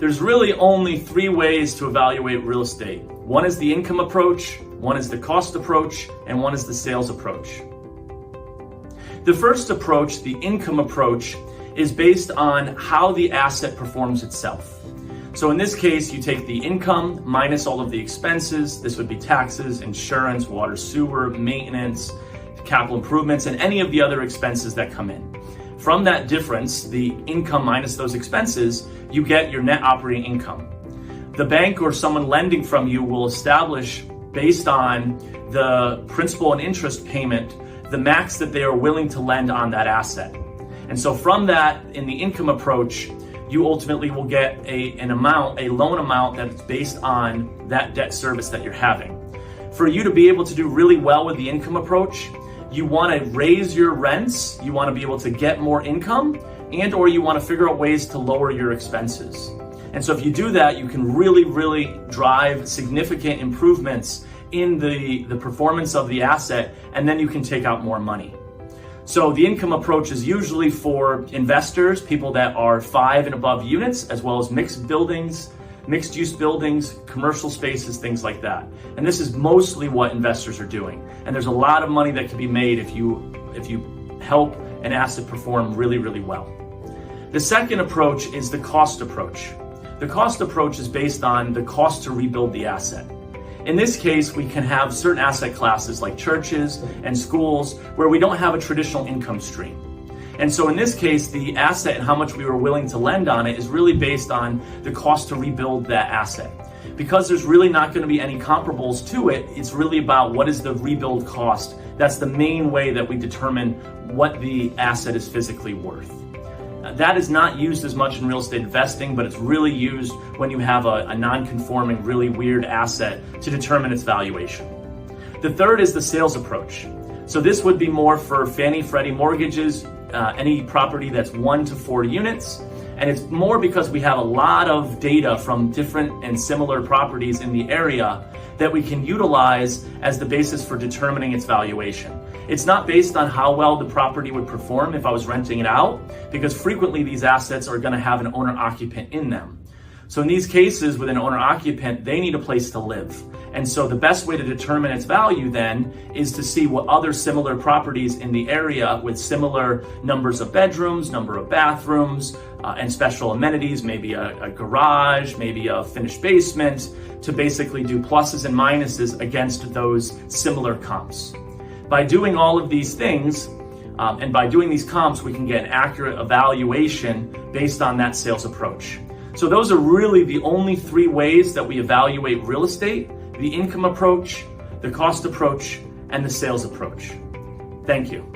There's really only three ways to evaluate real estate. One is the income approach, one is the cost approach, and one is the sales approach. The first approach, the income approach, is based on how the asset performs itself. So in this case, you take the income minus all of the expenses. This would be taxes, insurance, water, sewer, maintenance, capital improvements, and any of the other expenses that come in. From that difference, the income minus those expenses, you get your net operating income. The bank or someone lending from you will establish, based on the principal and interest payment, the max that they are willing to lend on that asset. And so from that, in the income approach, you ultimately will get a loan amount that's based on that debt service that you're having. For you to be able to do really well with the income approach, you want to raise your rents, you want to be able to get more income, and or you want to figure out ways to lower your expenses. And so if you do that, you can really drive significant improvements in the performance of the asset, and then you can take out more money. So the income approach is usually for investors, people that are 5 and above units, as well as mixed use buildings, commercial spaces, things like that. And this is mostly what investors are doing. And there's a lot of money that can be made if you help an asset perform really well. The second approach is the cost approach. The cost approach is based on the cost to rebuild the asset. In this case, we can have certain asset classes like churches and schools where we don't have a traditional income stream. And so in this case, the asset and how much we were willing to lend on it is really based on the cost to rebuild that asset. Because there's really not going to be any comparables to it, it's really about what is the rebuild cost. That's the main way that we determine what the asset is physically worth. That is not used as much in real estate investing, but it's really used when you have a non-conforming, really weird asset to determine its valuation. The third is the sales approach. So this would be more for Fannie Freddie mortgages, any property that's 1 to 4 units. And it's more because we have a lot of data from different and similar properties in the area that we can utilize as the basis for determining its valuation. It's not based on how well the property would perform if I was renting it out, because frequently these assets are going to have an owner-occupant in them. So in these cases with an owner-occupant, they need a place to live. And so the best way to determine its value then is to see what other similar properties in the area with similar numbers of bedrooms, number of bathrooms, and special amenities, maybe a garage, maybe a finished basement, to basically do pluses and minuses against those similar comps. By doing all of these things, and by doing these comps, we can get an accurate evaluation based on that sales approach. So those are really the only 3 ways that we evaluate real estate: the income approach, the cost approach, and the sales approach. Thank you.